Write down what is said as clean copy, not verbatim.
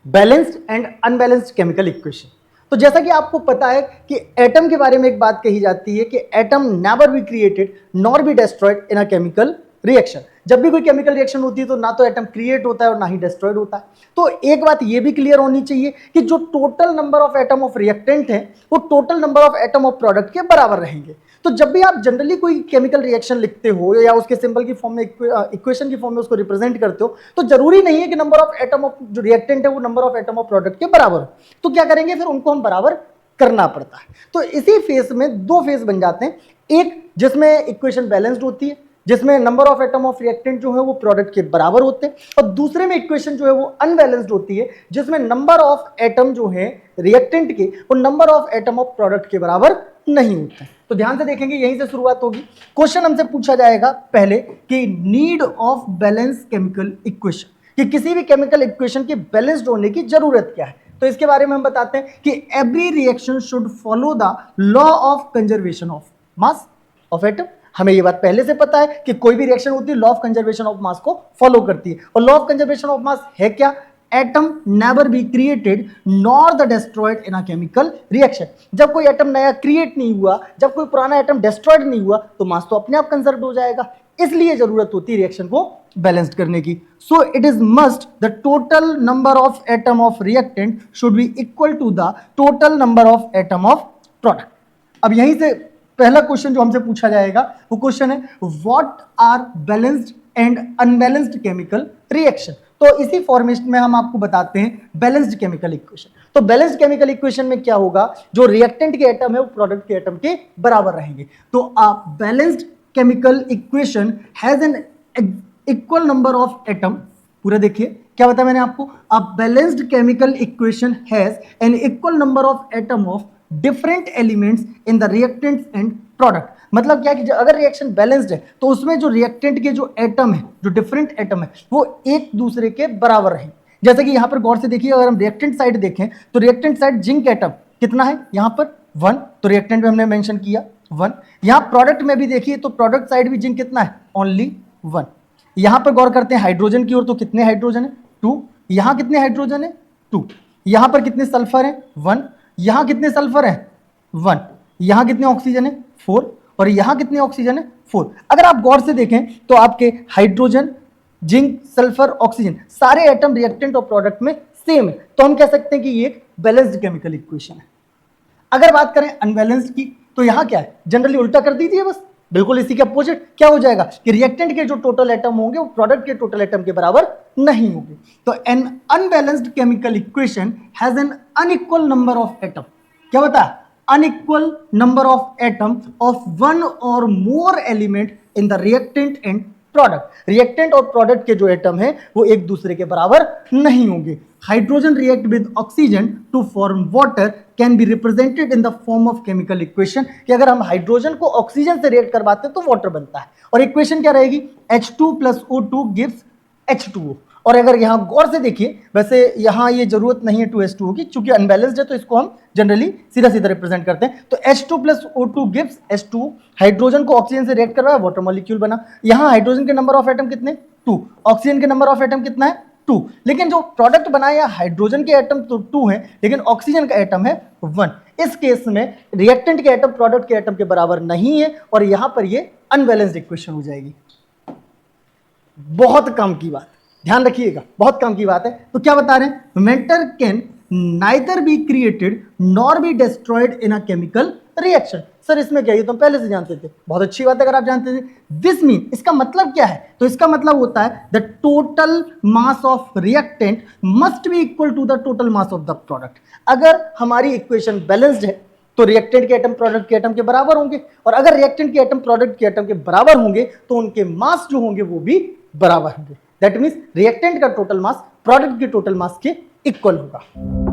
Balanced and unbalanced chemical equation. तो जैसा कि आपको पता है कि एटम के बारे में एक बात कही जाती है कि atom never be created nor be destroyed in a chemical reaction. जब भी कोई केमिकल रिएक्शन होती है तो ना तो एटम क्रिएट होता है और ना ही डिस्ट्रॉयड होता है। तो एक बात ये भी क्लियर होनी चाहिए कि जो total number of atom of reactant है वो total number of atom of product के बराबर रहेंगे। तो जब भी आप जनरली कोई केमिकल रिएक्शन लिखते हो या उसके सिंबल की फॉर्म में इक्वेशन की फॉर्म में उसको रिप्रेजेंट करते हो तो जरूरी नहीं है कि नंबर ऑफ एटम ऑफ जो रिएक्टेंट है वो number of atom of product के बराबर हो। तो क्या करेंगे फिर उनको हम बराबर करना पड़ता है। तो इसी फेज में दो फेज बन जाते हैं, एक जिसमें इक्वेशन बैलेंस्ड होती है जिसमें number of atom of reactant जो है वो प्रोडक्ट के बराबर होते हैं, और दूसरे में इक्वेशन जो है वो अनबैलेंस्ड होती है जिसमें नंबर ऑफ एटम जो है रिएक्टेंट के वो number of atom of product के बराबर नहीं होते। तो ध्यान से देखेंगे, यहीं से शुरुआत होगी। क्वेश्चन हमसे पूछा जाएगा पहले कि need of balance chemical equation, कि किसी भी केमिकल इक्वेशन के बैलेंस्ड होने की जरूरत क्या है। तो इसके बारे में हम बताते हैं कि every reaction should follow the law of conservation of mass of atom. हमें ये बात पहले से पता है कि कोई भी रिएक्शन होती है law of conservation of mass को फॉलो करती है। और law of conservation of mass है क्या? Atom never be created nor the destroyed in a chemical reaction. जब कोई एटम नया क्रिएट नहीं हुआ, जब कोई पुराना एटम डिस्ट्रॉयड नहीं हुआ तो मास तो अपने आप कंजर्व हो जाएगा। इसलिए जरूरत होती है रिएक्शन को बैलेंस्ड करने की। So it is must the total number of atom of reactant should be equal to the total number of atom of product. अब यहीं से पहला क्वेश्चन जो हमसे पूछा जाएगा वो क्वेश्चन है what are balanced and unbalanced chemical reaction. तो इसी फॉर्मेट में हम आपको बताते हैं बैलेंस्ड केमिकल इक्वेशन। तो बैलेंस्ड केमिकल इक्वेशन में क्या होगा, जो रिएक्टेंट के एटम है वो प्रोडक्ट के एटम के बराबर रहेंगे। तो a balanced chemical equation has N equal number of atom. पूरा देखिए क्या बताया मैंने आपको, a balanced chemical equation has N equal number of atom of different elements in the reactants and product. मतलब क्या कि अगर रिएक्शन बैलेंस्ड है तो उसमें जो रिएक्टेंट के जो एटम है, जो डिफरेंट एटम है, वो एक दूसरे के बराबर रहे। जैसे कि यहां पर गौर से देखिए, अगर हम रिएक्टेंट साइड देखें तो रिएक्टेंट साइड जिंक एटम कितना है, यहां पर 1, तो रिएक्टेंट में हमने मेंशन किया 1। यहां प्रोडक्ट में भी देखिए तो प्रोडक्ट साइड भी जिंक कितना है, ओनली 1। यहां पर गौर करते हैं हाइड्रोजन की ओर, तो कितने हाइड्रोजन है, 2। यहां कितने हाइड्रोजन है, 2। यहां पर कितने सल्फर है, 1। यहां कितने सल्फर है, 1। यहां कितने ऑक्सीजन है, 4। और यहां कितने ऑक्सीजन है, 4। अगर आप गौर से देखें तो आपके हाइड्रोजन, जिंक, सल्फर, ऑक्सीजन सारे एटम रिएक्टेंट और प्रोडक्ट में सेम है। तो हम कह सकते हैं कि ये एक बैलेंस्ड केमिकल इक्वेशन है। अगर बात करें अनबैलेंस्ड की तो यहां क्या है, जनरली उल्टा कर दीजिए बस, बिल्कुल इसी के अपोजिट। क्या हो जाएगा कि रिएक्टेंट के जो टोटल एटम होंगे वो प्रोडक्ट के टोटल एटम के बराबर नहीं होंगे। तो an unbalanced chemical equation has an unequal number of atom. क्या बता, unequal number of atom of one और more element in the reactant and product. Reactant और प्रोडक्ट के जो एटम है वो एक दूसरे के बराबर नहीं होंगे। Hydrogen react with oxygen to form water can be represented in the form of chemical equation, कि अगर हम हाइड्रोजन को ऑक्सीजन से रिएक्ट करवाते हैं तो वाटर बनता है। और इक्वेशन क्या रहेगी, H2 + O2 गिव्स H2O। और अगर यहां गौर से देखिए, वैसे यहां ये जरूरत नहीं है 2H2O की, चूंकि अनबैलेंस्ड है तो इसको हम जनरली सीधा सीधा रिप्रेजेंट करते हैं। तो H2 + O2 gives H2O। Hydrogen को ऑक्सीजन से रिएक्ट करवाया, वाटर मॉलिक्यूल बना। यहां हाइड्रोजन के नंबर ऑफ एटम कितने, 2। ऑक्सीजन के नंबर ऑफ एटम कितना है, 2। लेकिन जो प्रोडक्ट बनाया हाइड्रोजन के एटम तो 2 है, लेकिन ऑक्सीजन का एटम है 1। इस केस में रिएक्टेंट के एटम प्रोडक्ट के एटम के बराबर नहीं है और यहां पर ये अनबैलेंस्ड इक्वेशन हो जाएगी। बहुत काम की बात, ध्यान रखिएगा, बहुत काम की बात है। तो क्या बता रहे हैं, matter can neither be created nor be destroyed in a chemical reaction. Sir इसमें क्या, ये तो पहले से जानते थे, बहुत अच्छी बात है अगर आप जानते थे। दिस मीन, इसका मतलब क्या है, तो इसका मतलब होता है the total mass of reactant must be equal to the total mass of the product. अगर हमारी इक्वेशन बैलेंस्ड है तो रिएक्टेंट के एटम प्रोडक्ट के एटम के बराबर होंगे, और अगर रिएक्टेंट के एटम प्रोडक्ट के एटम के बराबर होंगे तो उनके मास जो होंगे वो भी बराबर होंगे। दैट मीन्स रिएक्टेंट का टोटल मास प्रोडक्ट के टोटल मास के इक्वल होगा।